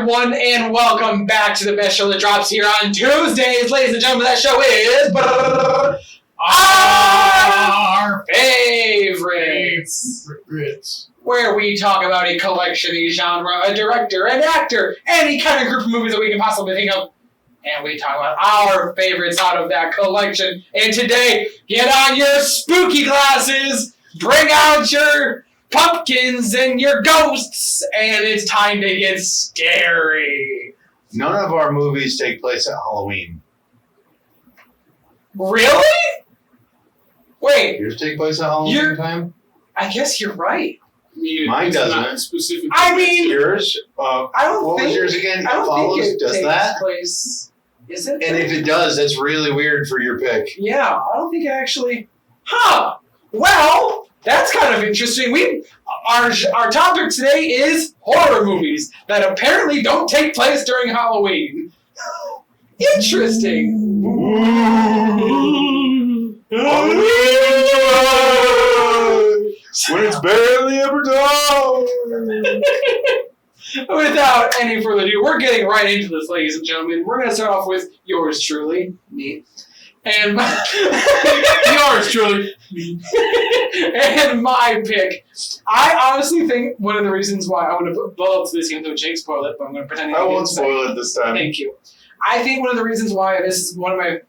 everyone, and welcome back to the best show that drops here on Tuesdays. Ladies and gentlemen, that show is Our Favorites. Where we talk about a collection, a genre, a director, an actor, any kind of group of movies that we can possibly think of. And we talk about our favorites out of that collection. And today, get on your spooky glasses, bring out your pumpkins and your ghosts, and it's time to get scary. None of our movies take place at Halloween. Really? Wait. Yours take place at Halloween time? I guess you're right. Mine doesn't. Specifically. I mean, yours? I don't what think, was yours again? I don't Follows think it does takes that? place. Is it? And if it does, that's really weird for your pick. Yeah, I don't think it actually. Huh. Well, that's kind of interesting. Our topic today is horror movies that apparently don't take place during Halloween. Interesting. When it's barely ever done. Without any further ado, we're getting right into this, ladies and gentlemen. We're going to start off with yours truly, me, and yours truly, me, and my pick. I honestly think one of the reasons why I want to blow up to this, even though Jake spoiled it, but I'm going to pretend I won't spoil it this time. Thank you. I think one of the reasons why this is one of my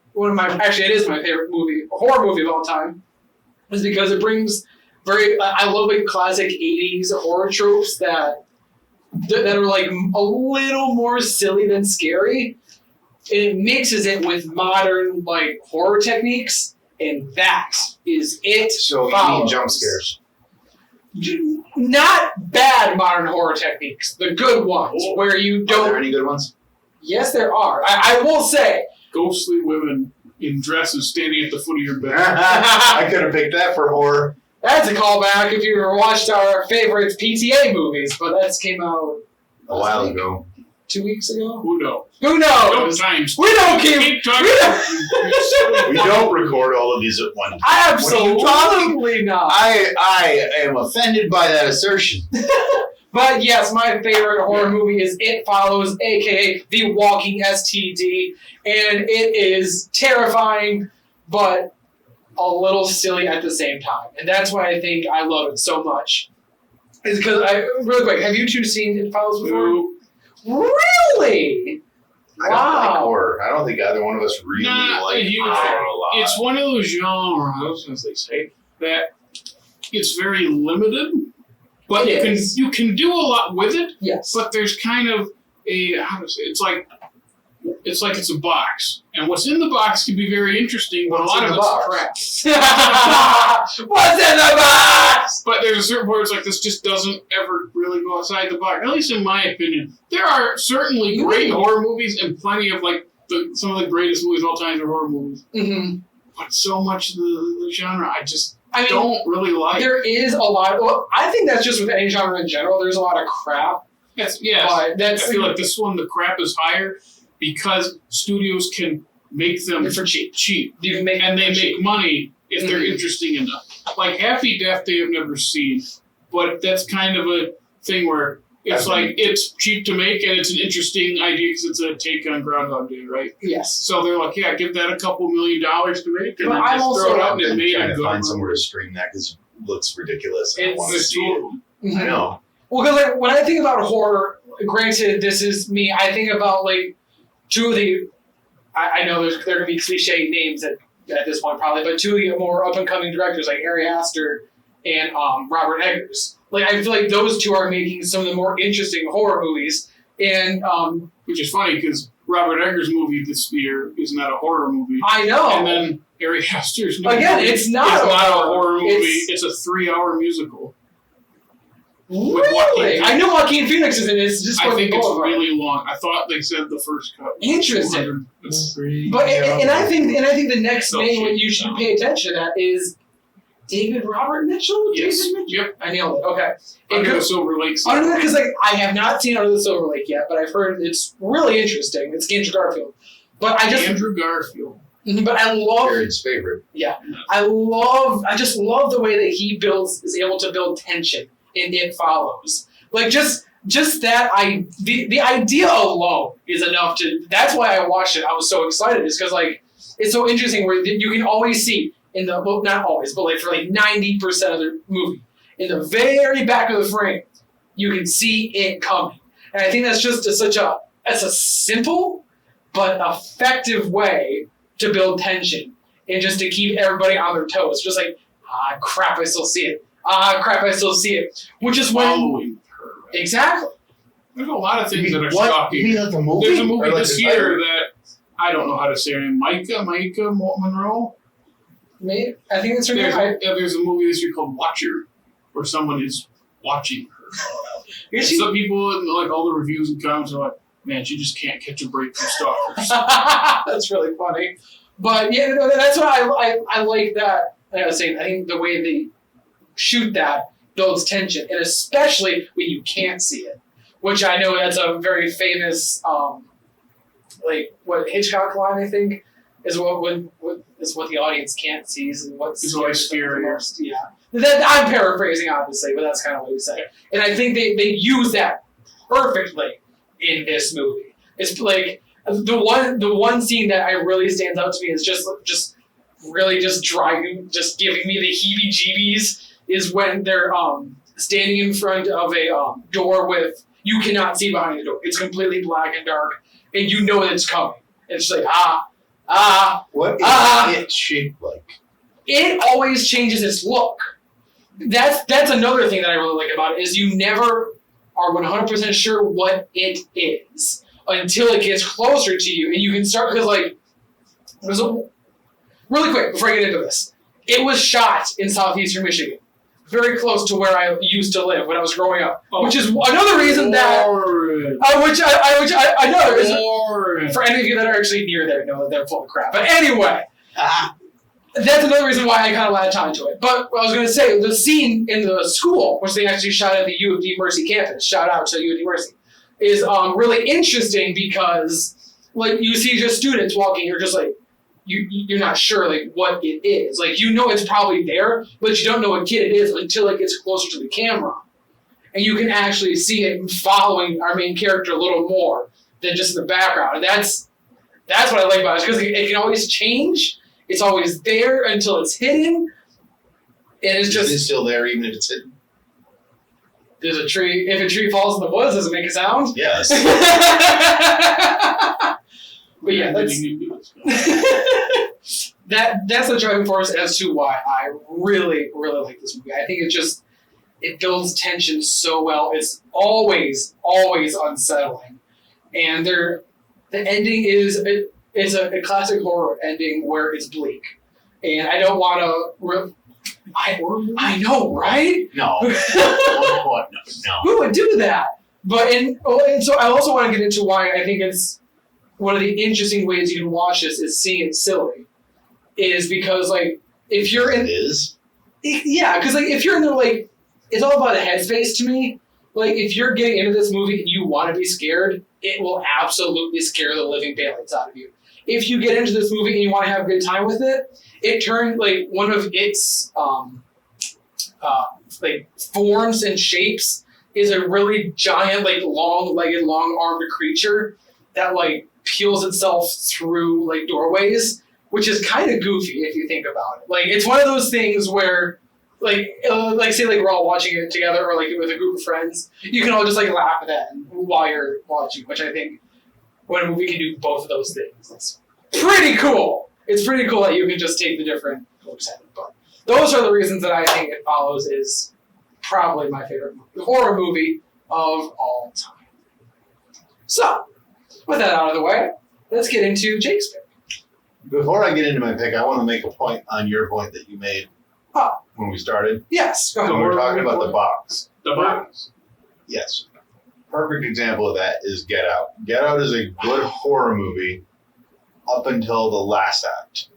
actually it is my favorite horror movie of all time, is because it brings I love like classic 80s horror tropes that are like a little more silly than scary. It mixes it with modern like horror techniques, and that is it. So you mean jump scares? Not bad modern horror techniques, the good ones where you don't. Are there any good ones? Yes, there are. I will say. Ghostly women in dresses standing at the foot of your bed. I could have picked that for horror. That's a callback if you ever watched our favorite PTA movies, but that came out a while ago. 2 weeks ago? Who knows? Who knows? Times. We don't keep talking. We don't record all of these at one time. Absolutely not. I am offended by that assertion. But yes, my favorite horror movie is It Follows, aka The Walking STD, and it is terrifying, but a little silly at the same time. And that's why I think I love it so much. Is because really quick, have you two seen It Follows before? Really? I don't like horror. I don't think either one of us really like horror a lot. It's one of those genres, as they say, that it's very limited, but you can do a lot with it. Yes. But there's kind of it's like it's a box, and what's in the box can be very interesting, but a lot of it's crap. What's in the box? But there's a certain point where it's like this just doesn't ever really go outside the box. At least in my opinion, there are certainly great horror movies and plenty of like some of the greatest movies of all time are horror movies. Mm-hmm. But so much of the genre, I don't really like. There is a lot. Well, I think that's just with any genre in general. There's a lot of crap. Yes. I feel like this one, the crap is higher because studios can make them for cheap. They make money if they're interesting enough. Like Happy Death Day I've never seen, but that's kind of a thing where it's cheap to make and it's an interesting idea because it's a take on Groundhog Day, right? Yes. So they're like, yeah, give that a couple $1 million to make and then I'm just throw it out and it I'm made trying a to good find somewhere to stream that because it looks ridiculous. And I want to It's see it. Mm-hmm. I know. Well, because like, when I think about horror, granted, this is me, I think about like two of the, I know there are going to be cliche names at this point probably, but two of the more up-and-coming directors like Ari Aster and Robert Eggers. Like, I feel like those two are making some of the more interesting horror movies. And which is funny because Robert Eggers' movie this year is not a horror movie. I know. And then Ari Aster's movie it's not a horror movie. It's a 3-hour musical. Really? I know Joaquin Phoenix is in it. It's just I think it's really long. I thought they said the first cut. Interesting. But and I think the next name when you should pay attention to that is David Robert Mitchell. Yes. David Mitchell? Yep. I nailed it. Okay. Under the Silver Lake. Because like I have not seen Under the Silver Lake yet, but I've heard it's really interesting. It's Andrew Garfield. But Andrew Garfield. But I love Jared's favorite. Yeah. I just love the way that he is able to build tension in It Follows. Like just just that the idea alone is enough to. That's why I watched it. I was so excited. Is because like it's so interesting where you can always see in the not always, but like for like 90% of the movie in the very back of the frame, you can see it coming, and I think that's just that's a simple but effective way to build tension and just to keep everybody on their toes. Just like crap, I still see it. Crap, I still see it. Which is when exactly. There's a lot of things that are shocking. There's a movie this year that I don't know how to say her name. Micah Monroe. Maybe I think that's her name. There's a movie this year called Watcher, where someone is watching her. Some people, like all the reviews and comments, are like, "Man, she just can't catch a break from stalkers." That's really funny. But yeah, that's why I like that. Like I was saying, I think the way they shoot that builds tension, and especially when you can't see it, which I know that's a very famous, like what Hitchcock line I think is what the audience can't see and what's scary. Yeah, I'm paraphrasing obviously, but that's kind of what he said, and I think they use that perfectly in this movie. It's like the one scene that really stands out to me is just really just giving me the heebie-jeebies is when they're standing in front of a door with you cannot see behind the door. It's completely black and dark, and you know that it's coming. It's like what is it shaped like? It always changes its look. That's another thing that I really like about it is you never are 100% sure what it is until it gets closer to you, and you can start because like really quick before I get into this, it was shot in southeastern Michigan, very close to where I used to live when I was growing up, which is another reason that which I know for any of you that are actually near there know that they're full of crap. But anyway. That's another reason why I kind of latched onto it. But what I was going to say, the scene in the school, which they actually shot at the U of D Mercy campus, shout out to U of D Mercy, is really interesting because like you see just students walking, you're just like, you're not sure like what it is. Like you know it's probably there, but you don't know what kid it is until it gets closer to the camera. And you can actually see it following our main character a little more than just in the background. And that's what I like about it, because it can always change. It's always there until it's hidden. And it's just... Is it still there even if it's hidden? There's a tree. If a tree falls in the woods, does it make a sound? Yes. But yeah, that's the driving force as to why I really, really like this movie. I think it builds tension so well. It's always unsettling. And the ending is... It's a classic horror ending where it's bleak. And I don't want to... I know, right? No. No. Who would do that? But and so I also want to get into why I think it's one of the interesting ways you can watch this is seeing it silly. Is because, like, if you're in... It is? Yeah, because, like, if you're in there, like, it's all about a headspace to me. Like, if you're getting into this movie and you want to be scared, it will absolutely scare the living daylights out of you. If you get into this movie and you want to have a good time with it, it turns like one of its like forms and shapes is a really giant, like long-legged, long-armed creature that like peels itself through like doorways, which is kind of goofy if you think about it. Like it's one of those things where like say like we're all watching it together or like with a group of friends, you can all just like laugh at that while you're watching, which I think when a movie can do both of those things, that's pretty cool. It's pretty cool that you can just take the different looks at it. But those are the reasons that I think It Follows is probably my favorite horror movie of all time. So, with that out of the way, let's get into Jake's pick. Before I get into my pick, I want to make a point on your point that you made when we started. Yes, go ahead. When we were talking about the box. The box. Yes. Perfect example of that is Get Out. Get Out is a good horror movie up until the last act.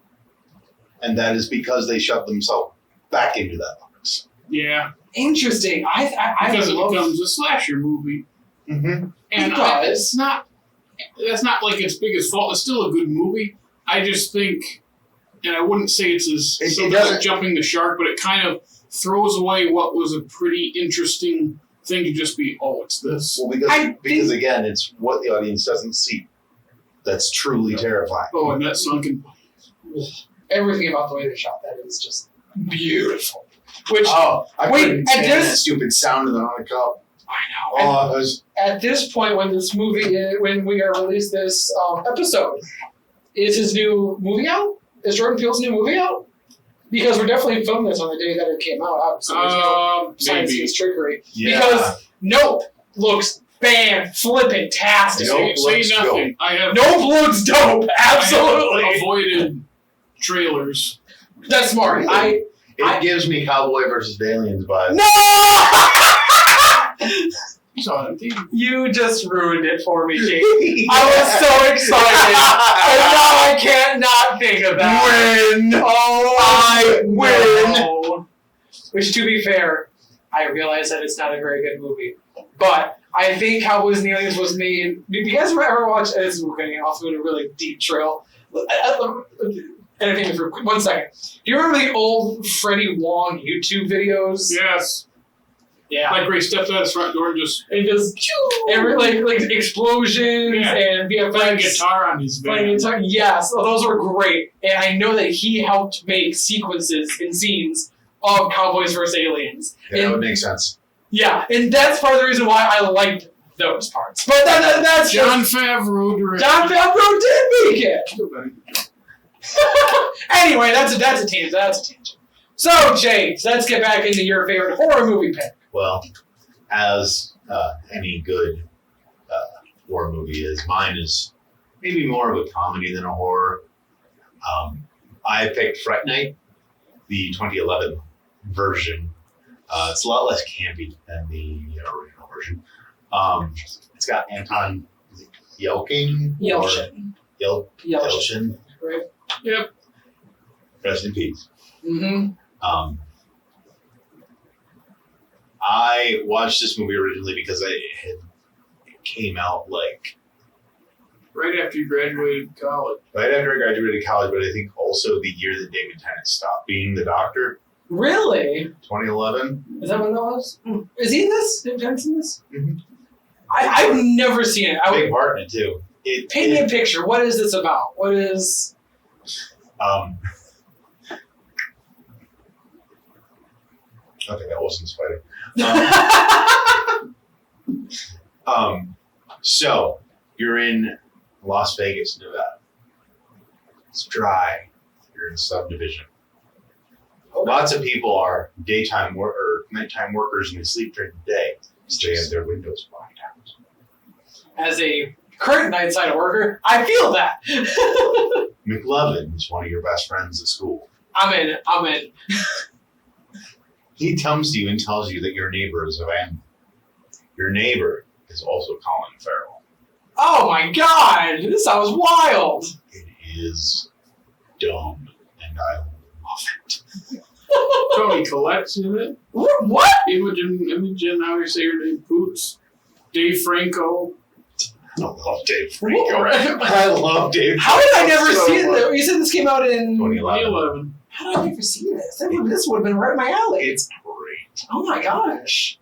And that is because they shoved themselves back into that box. Yeah. Interesting. Because it becomes a slasher movie. Mm-hmm. And that's not like its biggest fault. It's still a good movie. I just think, and I wouldn't say it's like jumping the shark, but it kind of throws away what was a pretty interesting thing could just be, oh, it's this. Well, because again, it's what the audience doesn't see. That's truly terrifying. Oh, and that sunken. Everything about the way they shot that is just beautiful. Which I couldn't at stand this that stupid sound of the on the cup. I know. Oh, it was, At this point, when we are released this episode, is his new movie out? Is Jordan Peele's new movie out? Because we're definitely filming this on the day that it came out. Obviously, there's no science against trickery. yeah. Because Nope looks fan-flippin-tastic. Nope Say looks nothing. I have Nope looks dope. Absolutely. I have avoided trailers. That's smart. It gives me Cowboy versus Aliens vibes. No! You saw it on TV. You just ruined it for me, Jake. I was so excited. And now I can't not think of that. Win! Oh, I win! no. Which, to be fair, I realize that it's not a very good movie. But I think Cowboys and Aliens was made... Did you guys ever watch... We're getting off on a really deep trail. Entertain me for 1 second. Do you remember the old Freddie Wong YouTube videos? Yes. Yeah. Like where he stepped out his front door and just like explosions and playing VFX. guitar on his van. Playing guitar. Yes, those were great. And I know that he helped make sequences and scenes of Cowboys vs. Aliens. Yeah, that would make sense. Yeah, and that's part of the reason why I liked those parts. But that's Jon Favreau directed. Jon Favreau did make it. Anyway, that's a tangent. That's a tangent. So, Jake, let's get back into your favorite horror movie pick. Well, as any good horror movie is, mine is maybe more of a comedy than a horror. I picked Fright Night, the 2011 version. It's a lot less campy than the original version. It's got Anton Yelchin. Yelchin. Right? Yep. Rest in peace. Mm-hmm. I watched this movie originally because it came out like Right after you graduated college. right after I graduated college, but I think also the year that David Tennant stopped being the Doctor, Really? 2011. Is that what that was? Is he in this? Did Jensen in this? Mhm. I've never seen it. Big part in it too. Paint me a picture. What is this about? What is... Okay, that wasn't spider. So you're in Las Vegas, Nevada. It's dry. You're in a subdivision. Lots of people are daytime or nighttime workers and they sleep during the day. So they have their windows blocked out. As a current night side worker, I feel that. McLovin is one of your best friends at school. I'm in. He comes to you and tells you that your neighbor is abandoned. Your neighbor is also Colin Farrell. Oh my god! This sounds wild! It is dumb, and I love it. Tony Collette's in it. What? Imogen, how do you say your name? Boots. Dave Franco. I love Dave Franco. I love Dave Franco. How did I never so see much. it? You said this came out in 2011. How did I never see this? This would have been right up my alley. It's great. Oh my gosh.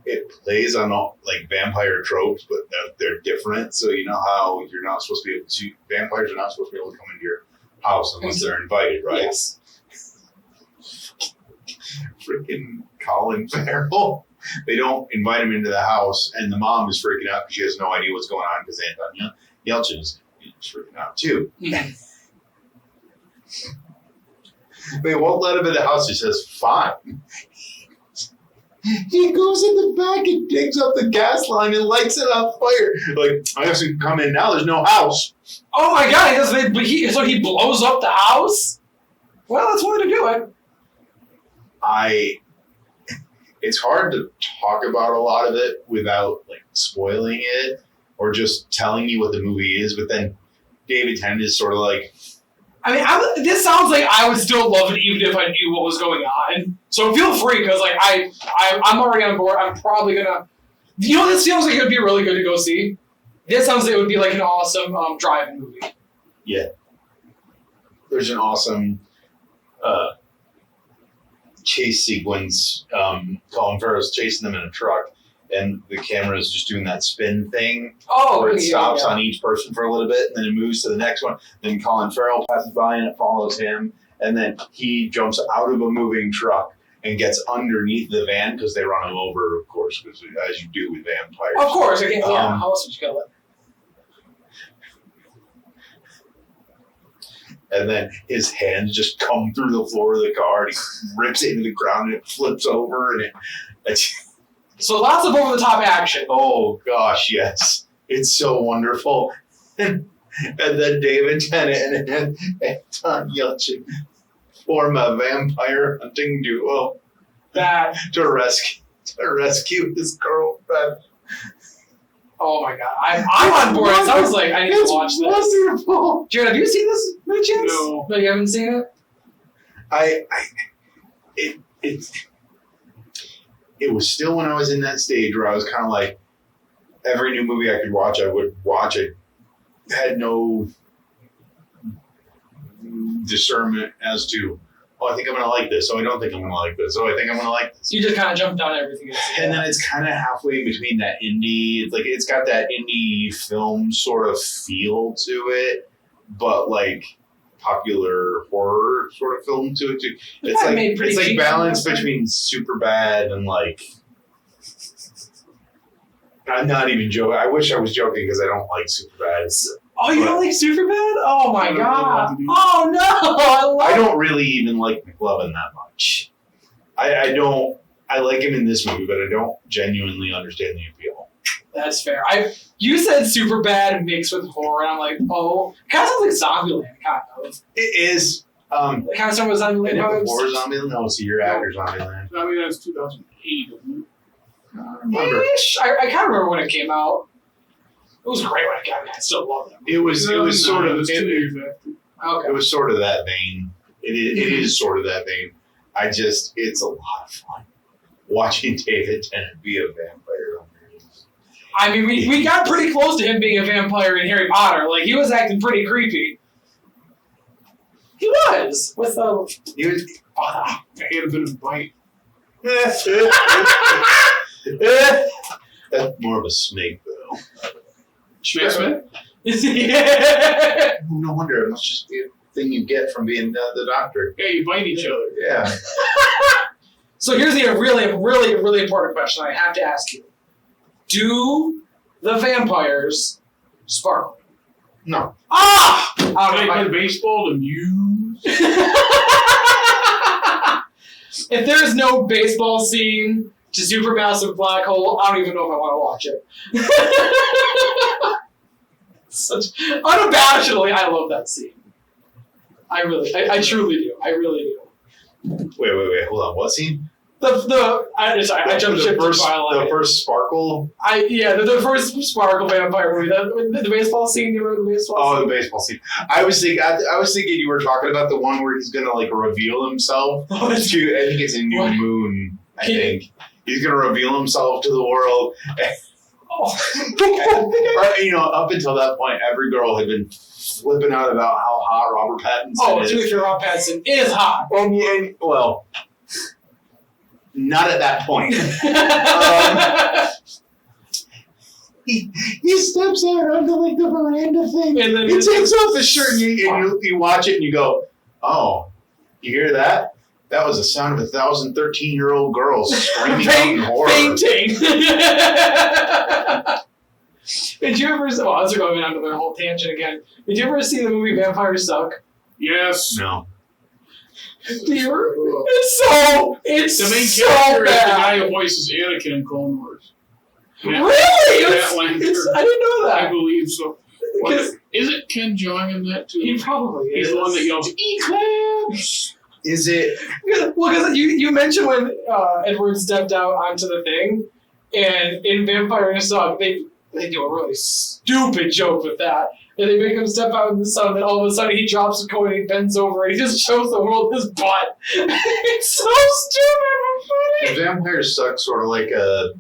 It plays on all, like vampire tropes, but they're different. So you know how you're not supposed to be able to, vampires are not supposed to be able to come into your house unless they're invited, right? Yes. Freaking Colin Farrell. They don't invite him into the house, and the mom is freaking out because she has no idea what's going on because Anton Yelchin is freaking out too. They won't let him in the house. He says, fine. He goes in the back and digs up the gas line and lights it on fire. Like, I have to come in now. There's no house. Oh my god, so he blows up the house? Well, that's one way to do it. It's hard to talk about a lot of it without like spoiling it or just telling you what the movie is, but then David Tennant is sort of like, I mean, this sounds like I would still love it even if I knew what was going on. So feel free, because like I'm already on board. I'm probably gonna. This feels like it would be really good to go see. This sounds like it would be like an awesome drive-in movie. Yeah. There's an awesome chase sequence. Colin Farrell's chasing them in a truck, and the camera is just doing that spin thing. Where it stops on each person for a little bit, and then it moves to the next one. Then Colin Farrell passes by, and it follows him. And then he jumps out of a moving truck and gets underneath the van because they run him over, of course, because as you do with vampires. Of course, again, how else would you kill it? And then his hands just come through the floor of the car, and he rips it into the ground, and it flips over, and So lots of over-the-top action. Oh gosh, yes, it's so wonderful. And then David Tennant and Tom Yelchin form a vampire hunting duo to rescue his girlfriend. Oh my god, I'm on board. It sounds like I need to watch this. Wonderful. Jared, have you seen this by chance? No, you haven't seen it. It was still when I was in that stage where I was kind of like, every new movie I could watch, I would watch it. Had no discernment as to, I think I'm going to like this. I don't think I'm going to like this. I think I'm going to like this. You just kind of jumped on everything. And then it's kind of halfway between that indie. It's like it's got that indie film sort of feel to it, but like popular horror sort of film to it too. It's like balance between Superbad and like. I'm not even joking. I wish I was joking because I don't like Superbad. You don't like Superbad? Oh my god! Oh no! I don't really even like McLovin that much. I don't. I like him in this movie, but I don't genuinely understand the appeal. That's fair. You said Superbad mixed with horror, and I'm like, oh, it kind of sounds like Zombieland, kind of. It is. It kind of sounds like Zombieland. Horror Zombieland? No, so you're after Zombieland. Zombieland's 2008, isn't it? I remember. I kind of remember when it came out. It was great when it came out. I still love it. It was sort of. 2 years after. Okay. It was sort of that vein. It is sort of that vein. It's a lot of fun watching David Tennant be a vampire. I mean, we got pretty close to him being a vampire in Harry Potter. Like, he was acting pretty creepy. He was. With the... He was... I had a bit of a bite. That's more of a snake, though. Smith? No wonder. It must just be a thing you get from being the doctor. Yeah, you bite each other. Yeah. So here's the really, really, really important question I have to ask you. Do the vampires sparkle? No. Ah! I play baseball to muse. If there's no baseball scene to Supermassive Black Hole, I don't even know if I want to watch it. Unabashedly, I love that scene. I truly do. I really do. Wait. Hold on. What scene? I jumped ship to Twilight. The first sparkle? The first sparkle vampire movie. The baseball scene. You remember the baseball scene? Oh, the baseball scene. I was thinking you were talking about the one where he's going to like reveal himself to, I think it's in New Moon, I think. He's going to reveal himself to the world. Up until that point, every girl had been flipping out about how hot Robert Pattinson is. If Robert Pattinson is hot. Well, not at that point. He steps out onto like the veranda thing, and then he takes off his shirt, and you watch it, and you go, "Oh, you hear that? That was the sound of 1,013-year-old girls screaming out in horror." Fainting. Did you ever? Well, I was going on to the whole tangent again. Did you ever see the movie Vampires Suck? Yes. No. It's the main so character bad. is the guy who voices Anakin in Clone Wars. Really? I didn't know that. I believe so. Is it Ken Jeong in that too? He probably is. He's the one that yells, "Eclipse!" Is it? Well, because you mentioned when Edward stepped out onto the thing, and in Vampire Suck, they do a really stupid joke with that. And they make him step out in the sun, and then all of a sudden he drops a coin and he bends over and he just shows the world his butt. It's so stupid. Vampires Suck sort of like a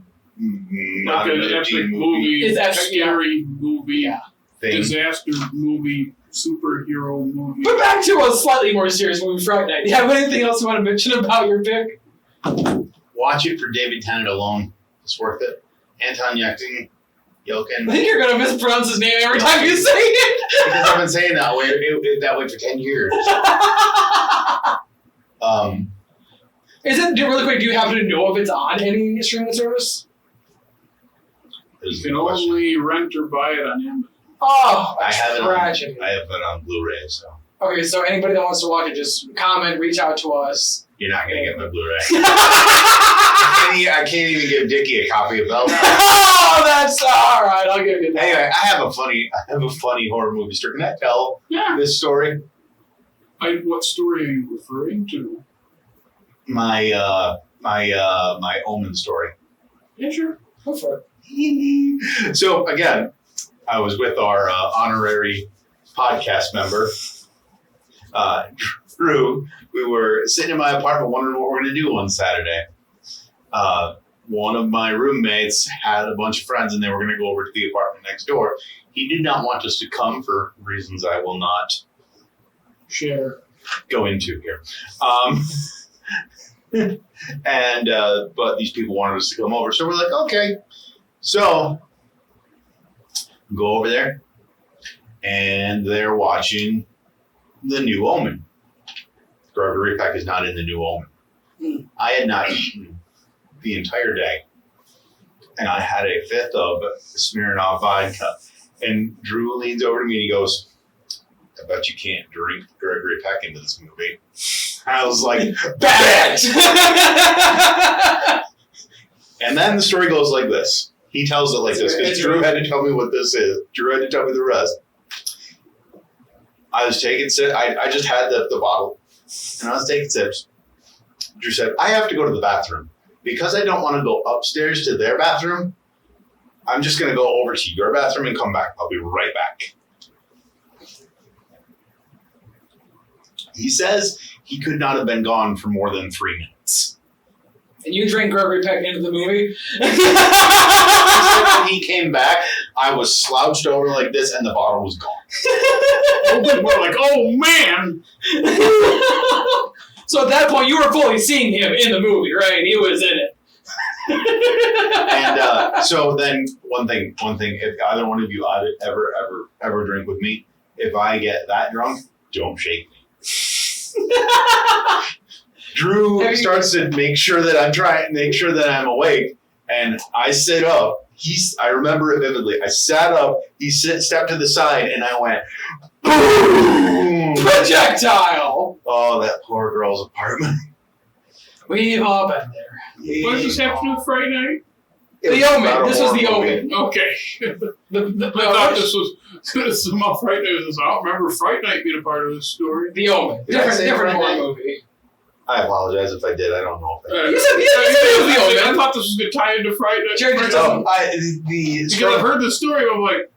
like an epic movie. It's epic, scary movie. Yeah. thing. disaster movie, superhero movie. But back to a slightly more serious movie, Fright Night. Do you have anything else you want to mention about your pick? Watch it for David Tennant alone. It's worth it. Anton Yelchin. I think you're going to mispronounce his name every time you say it. Because I've been saying that way for 10 years. Really quick, do you happen to know if it's on any streaming service? You can only rent or buy it on Amazon. Oh, I have tragic. I have it on Blu-ray, so. Okay, so anybody that wants to watch it, just comment, reach out to us. You're not going to get my Blu-ray. I can't even give Dickey a copy of Bell. Oh, that's all right. I'll give you that. Anyway, I have a funny horror movie story. Can I tell this story? What story are you referring to? My Omen story. Yeah, sure. Go for it. So again, I was with our honorary podcast member, Drew. We were sitting in my apartment wondering what we're going to do one Saturday. One of my roommates had a bunch of friends and they were going to go over to the apartment next door. He did not want us to come for reasons I will not go into here. But these people wanted us to come over. So we're like, okay. So go over there and they're watching The New Omen. Gregory Peck is not in The New Omen. I had not eaten the entire day, and I had a fifth of Smirnoff vodka. And Drew leans over to me and he goes, I bet you can't drink Gregory Peck into this movie. I was like, bet! And then the story goes like this. He tells it like this, because Drew had to tell me what this is. Drew had to tell me the rest. I was taking sips. I just had the bottle, and I was taking sips. Drew said, I have to go to the bathroom. Because I don't want to go upstairs to their bathroom, I'm just going to go over to your bathroom and come back. I'll be right back. He says he could not have been gone for more than 3 minutes. And you drank Gregory Peck into the movie? He said when he came back, I was slouched over like this and the bottle was gone. We're like, oh man! So at that point, you were fully seeing him in the movie, right? He was in it. And so then one thing, if either one of you ever drink with me, if I get that drunk, don't shake me. Drew starts to make sure that I'm awake, and I sit up. I remember it vividly. I sat up, he stepped to the side, and I went, boom! Projectile! Oh, that poor girl's apartment. We've all been there. What does this have to do with Friday Night? The Omen. This was The Omen. Okay. I thought this was about Fright Night. I don't remember Fright Night being a part of this story. The Omen. Different horror movie. I apologize if I did. I don't know if I did. You said The Omen. I thought this was going to tie into Fright Night. Because I've heard the story, I'm like,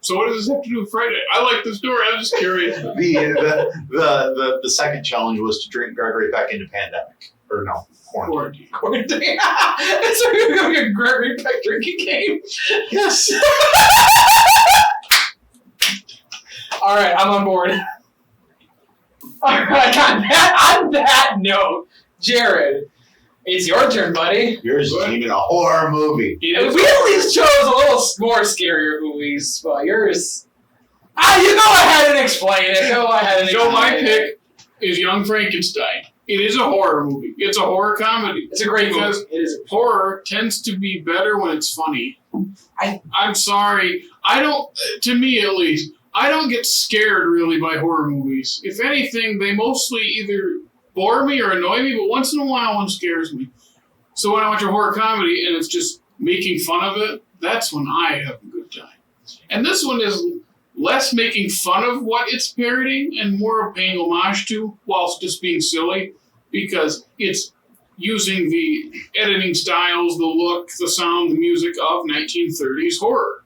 so what does this have to do with Friday Night? I like the story. I'm just curious. The second challenge was to drink Gregory Peck into pandemic. Or no, quarantine. Quarantine. So you're going to get a Gregory Peck drinking game? Yes. All right, I'm on board. All right, on that note, Jared, it's your turn, buddy. Yours isn't even a horror movie. We at least chose a little more scarier movies, but yours... you go ahead and explain it. So my pick is Young Frankenstein. It is a horror movie. It's a horror comedy. It's a great movie. Because horror tends to be better when it's funny. I'm sorry. To me at least, I don't get scared really by horror movies. If anything, they mostly either bore me or annoy me, but once in a while one scares me. So when I watch a horror comedy and it's just making fun of it, that's when I have a good time. And this one is less making fun of what it's parodying and more of paying homage to, whilst just being silly, because it's using the editing styles, the look, the sound, the music of 1930s horror.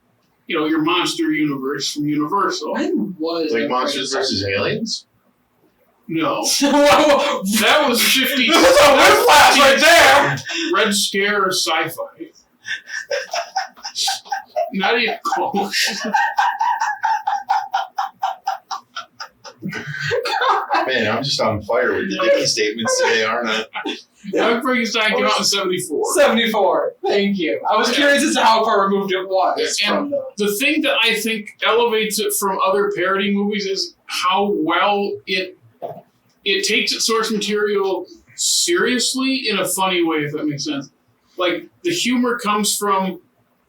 You know, your monster universe from Universal. When was like Monsters vs. Aliens? No. That was 50s. That was a whiplash right there. Red Scare sci-fi. Not even close. Man, I'm just on fire with the Dickey statements today, aren't I? Young Frankenstein came out in 74. 74. Thank you. I was curious as to how far removed it was. And the thing that I think elevates it from other parody movies is how well it takes its source material seriously in a funny way, if that makes sense. Like, the humor comes from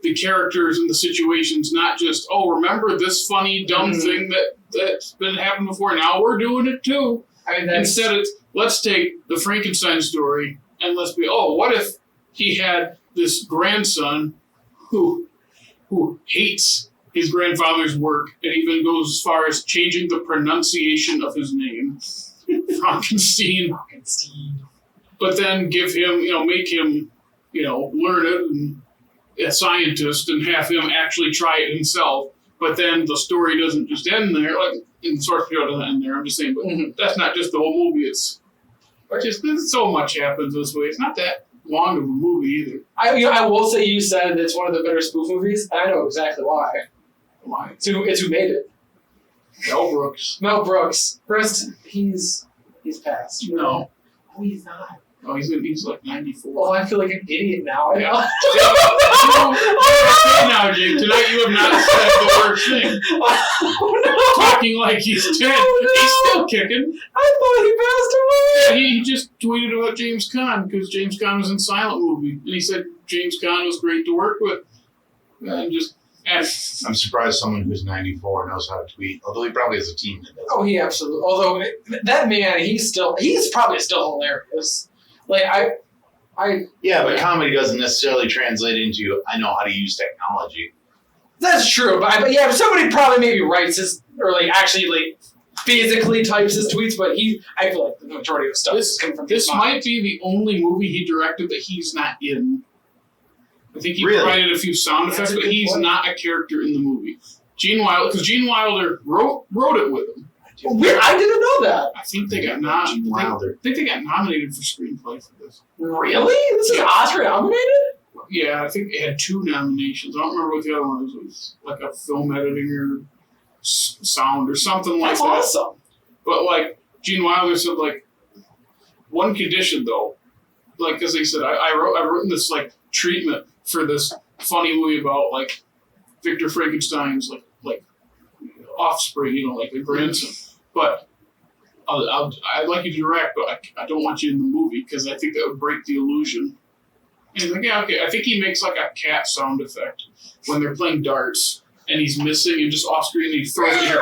the characters and the situations, not just, oh, remember this funny, dumb thing that's been happened before, now we're doing it too. I mean, Instead, it's, let's take the Frankenstein story and let's be, oh, what if he had this grandson who hates his grandfather's work and even goes as far as changing the pronunciation of his name, Frankenstein. But then give him, make him, learn it and a scientist and have him actually try it himself. But then the story doesn't just end there. Like, in the source material doesn't end there. I'm just saying, but that's not just the whole movie. It's just so much happens this way. It's not that long of a movie either. I will say you said it's one of the better spoof movies, and I know exactly why. Why? It's who made it. Mel Brooks. First, he's passed. No. Oh, he's not. Oh, he's like 94. Oh, I feel like an idiot now. Yeah. Now, Jake, tonight you have not said the worst thing. Oh, no. Talking like he's dead. Oh, no. He's still kicking. I thought he passed away. Yeah, he just tweeted about James Caan because James Caan was in Silent Movie. And he said James Caan was great to work with. And just... I'm surprised someone who's 94 knows how to tweet, although he probably has a team that does. Oh, he absolutely. Although, that man, he's probably still hilarious. Like, Yeah, but comedy doesn't necessarily translate into, I know how to use technology. That's true, but if somebody probably maybe writes his, or actually physically types his tweets, but I feel like the majority of stuff is coming from his mind. Might be the only movie he directed that he's not in. I think he Really? provided a few sound effects, but he's not a character in the movie. Gene Wilder wrote it with him. Weird, I didn't know that. I think they got Gene Wilder. I think they got nominated for screenplay for this. Really? This is Oscar nominated? Yeah, I think it had 2 nominations. I don't remember what the other one was. It was like a film editing or sound or something like that. That's awesome. But Gene Wilder said, one condition though, because they said I've written this treatment for this funny movie about Victor Frankenstein's offspring, the grandson. But I'd like you to direct, but I don't want you in the movie because I think that would break the illusion. And he's like, yeah, okay. I think he makes a cat sound effect when they're playing darts and he's missing and just off screen he throws it here.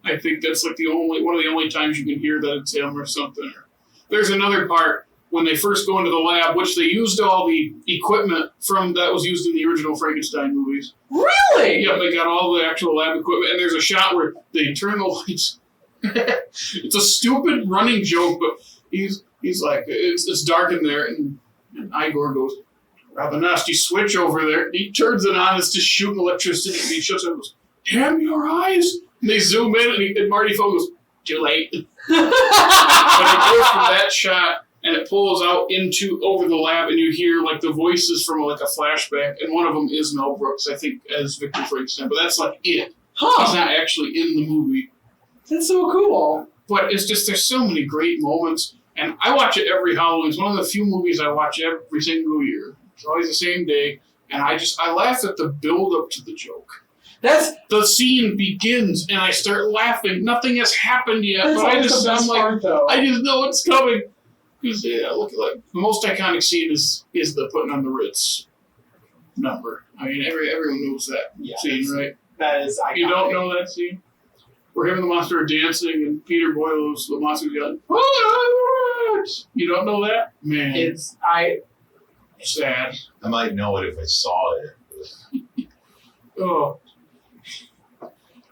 I think that's one of the only times you can hear that it's him or something. There's another part when they first go into the lab, which they used all the equipment from that was used in the original Frankenstein movies. Really? Yeah, they got all the actual lab equipment, and there's a shot where they turn the lights. It's a stupid running joke, but he's like, it's dark in there, and Igor goes, "Rather nasty switch over there." He turns it on, it's just shooting electricity, and he shuts it and goes, "Damn your eyes!" And they zoom in, and Marty Fogg goes, "Too late." But it goes from that shot. And it pulls out over the lab, and you hear the voices from a flashback, and one of them is Mel Brooks, I think, as Victor Frankenstein. But that's it. Huh. He's not actually in the movie. That's so cool. But it's just there's so many great moments, and I watch it every Halloween. It's one of the few movies I watch every single year. It's always the same day, and I laugh at the build up to the joke. The scene begins, and I start laughing. Nothing has happened yet, but I just know it's coming. Because the most iconic scene is the putting on the Ritz number. I mean, everyone knows that scene, right? That is iconic. You don't know that scene? Where him and the monster are dancing, and Peter Boyle's the monster's going, "What?" You don't know that? Man, it's sad. I might know it if I saw it. Oh,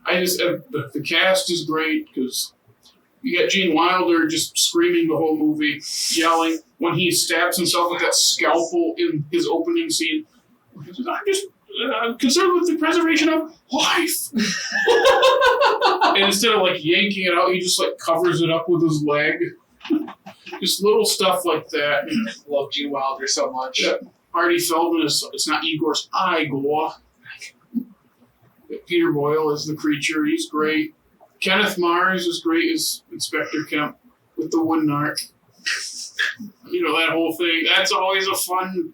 the cast is great because. You got Gene Wilder just screaming the whole movie, yelling when he stabs himself with that scalpel in his opening scene. I'm concerned with the preservation of life. And instead of yanking it out, he just covers it up with his leg. Just little stuff like that. I love Gene Wilder so much. Yeah. Artie Feldman it's not Igor's Igor. Peter Boyle is the creature. He's great. Kenneth Mars is great as Inspector Kemp with the one narc. That whole thing. That's always a fun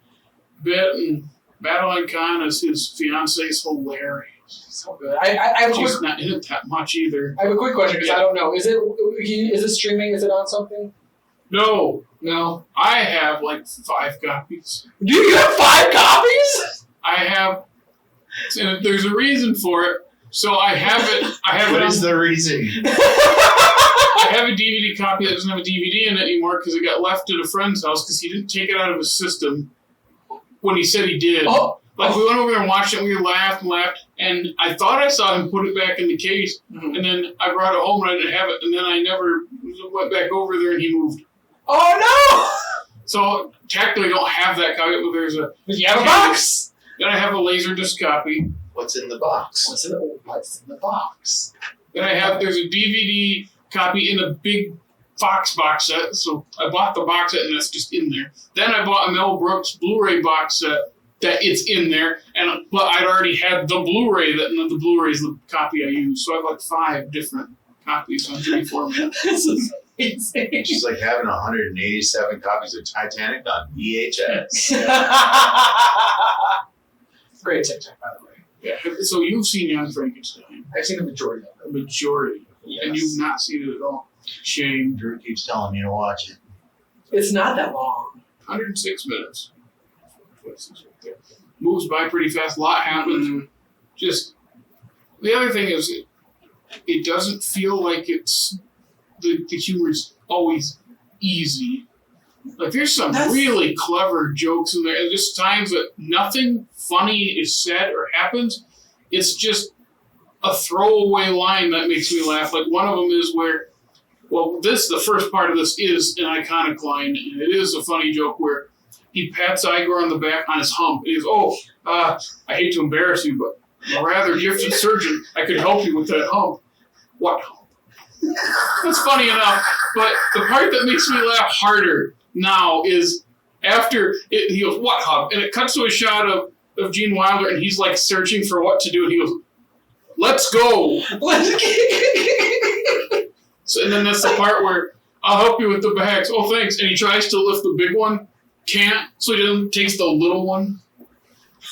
bit. And Madeline Kahn as his fiance is hilarious. So good. I have She's not in it that much either. I have a quick question because I don't know. Is it streaming? Is it on something? No. I have 5 copies. Do you have 5 copies? I have, and there's a reason for it. So I have it. What is the reason? I have a DVD copy that doesn't have a DVD in it anymore because it got left at a friend's house because he didn't take it out of his system when he said he did. Oh. We went over there and watched it, we laughed, and I thought I saw him put it back in the case, and then I brought it home and I didn't have it, and then I never went back over there and he moved. Oh no! So technically I don't have that copy, but there's a... But you have a box! Then I have a Laserdisc copy. What's in the box? What's in the box? Then there's a DVD copy in a big Fox box set, so I bought the box set and that's just in there. Then I bought a Mel Brooks Blu-ray box set that it's in there, but I'd already had the Blu-ray, and the Blu-ray is the copy I use, so I have 5 different copies on 3 formats. This is insane. It's just like having 187 copies of Titanic on VHS. Great TikTok, by the way. Yeah, so you've seen Young Frankenstein. I've seen the majority of it. The majority. Yes. And you've not seen it at all. Shame. Drew keeps telling me to watch it. It's not that long. 106 minutes. Moves by pretty fast. A lot happens. Mm-hmm. Just the other thing is, it doesn't feel like it's the humor's always easy. There's some really clever jokes in there. And just times that nothing funny is said or happens. It's just a throwaway line that makes me laugh. One of them is where, the first part of this is an iconic line, and it is a funny joke where he pats Igor on the back on his hump. And he goes, I hate to embarrass you, but I'm a rather gifted surgeon. I could help you with that hump. What hump? That's funny enough, but the part that makes me laugh harder now is after he goes, what hump? And it cuts to a shot of Gene Wilder, and he's searching for what to do, and he goes, let's go. So, and then that's the part where I'll help you with the bags. Oh, thanks. And he tries to lift the big one. Can't, so he takes the little one.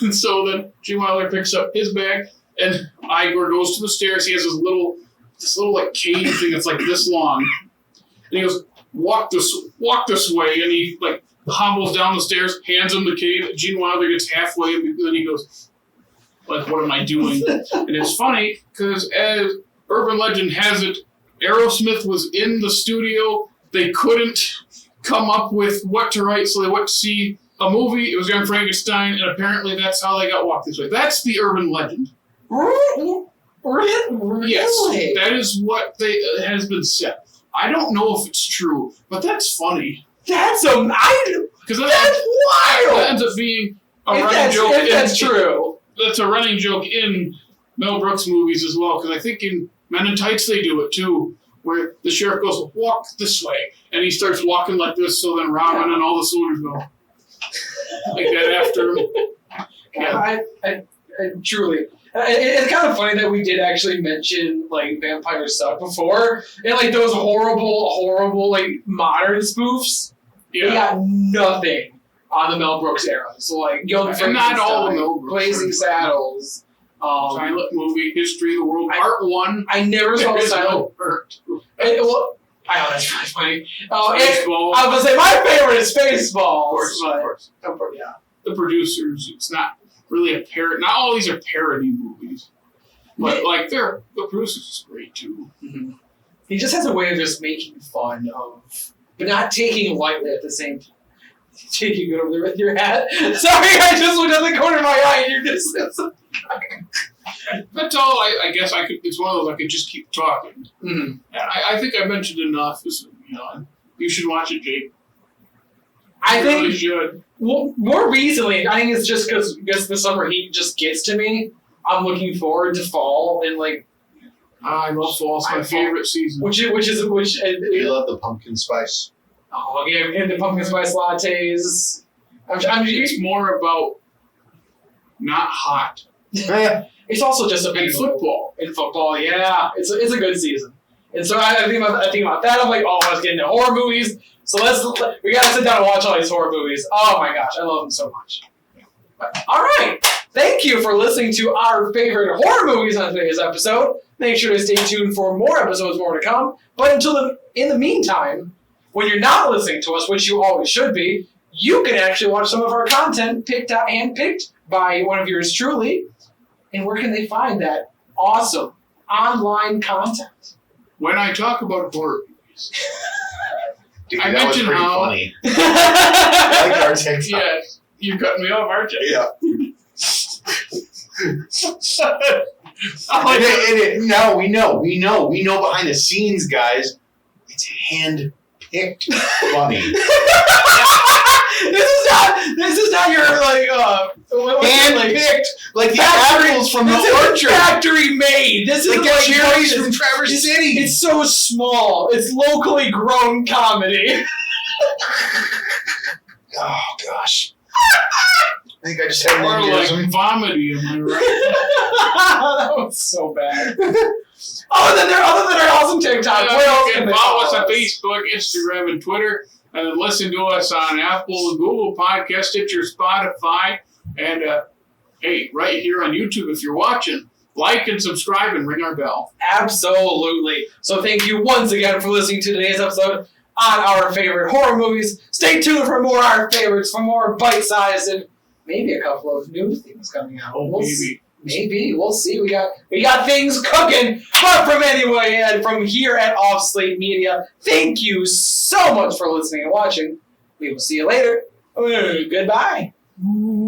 And so then Gene Wilder picks up his bag, and Igor goes to the stairs. He has this little cave thing that's this long. And he goes, walk this way. And he hobbles down the stairs, hands him the cave. Gene Wilder gets halfway, and then he goes, what am I doing? And it's funny, because as urban legend has it, Aerosmith was in the studio. They couldn't come up with what to write, so they went to see a movie. It was Young Frankenstein, and apparently that's how they got Walk This Way. That's the urban legend. Really? Yes, that is what has been said. I don't know if it's true, but that's funny. That's wild. That ends up being a running joke. If that's true. That's a running joke in Mel Brooks movies as well, because I think in Men in Tights they do it too, where the sheriff goes, walk this way, and he starts walking like this, so then Robin and all the soldiers go like that after him. Yeah. I truly... It's kind of funny that we did actually mention Vampire Suck before, and those horrible modern spoofs. Yeah. They got nothing on the Mel Brooks era. So Young Frankenstein, not all the Mel Brooks. Blazing Saddles, Silent Movie, History of the World, Part 1. I never saw Silent. Part 2. I know that's really funny. Spaceball. I was gonna say my favorite is Spaceball. Of course. Yeah. The producers. It's not really a parody. Not all these are parody movies, but the producers is great too. Mm-hmm. He just has a way of just making fun of, but not taking it lightly at the same time. Taking it over there with your hat. Sorry, I just went down the corner of my eye and you're just. That's all. I guess I could. It's one of those I could just keep talking. Mm-hmm. I think I mentioned enough. You should watch it, Jake. I think really should. Well, more recently, I think it's just because the summer heat just gets to me. I'm looking forward to fall and I love fall. It's my favorite season. Do you love the pumpkin spice? Oh yeah, and the pumpkin spice lattes. It's more about not hot. It's It's also just a big in football. In football, yeah, it's a good season. And so I think about that. I'm like, oh, I was getting into horror movies. So we gotta sit down and watch all these horror movies. Oh my gosh, I love them so much. All right, thank you for listening to our favorite horror movies on today's episode. Make sure to stay tuned for more episodes, more to come. But in the meantime, when you're not listening to us, which you always should be, you can actually watch some of our content handpicked by one of yours truly. And where can they find that awesome online content? When I talk about horror movies, Dude, I that was mentioned pretty how- funny. I like our TikTok. yeah, you cut me off, aren't you? Yeah. I'm like, No, we know behind the scenes, guys. It's hand-picked funny. This is not your Hand-picked, like the factory- apples from the this is orchard. factory made. This is Like like the cherries from Traverse City. It's so small. It's locally grown comedy. Oh gosh. I think I just had an more aneurysm. like vomiting, am I right? That was so bad. Other than our awesome TikTok, where else You can can they follow us on us? Facebook, Instagram, and Twitter, and then listen to us on Apple, Google Podcast, Stitcher, Spotify, and hey, right here on YouTube if you're watching. Like and subscribe and ring our bell. Absolutely. So thank you once again for listening to today's episode on our favorite horror movies. Stay tuned for more our favorites, for more bite-sized and maybe a couple of new things coming out. Maybe. We'll see. We got things cooking. But from here at Off Slate Media, thank you so much for listening and watching. We will see you later. Goodbye. Ooh.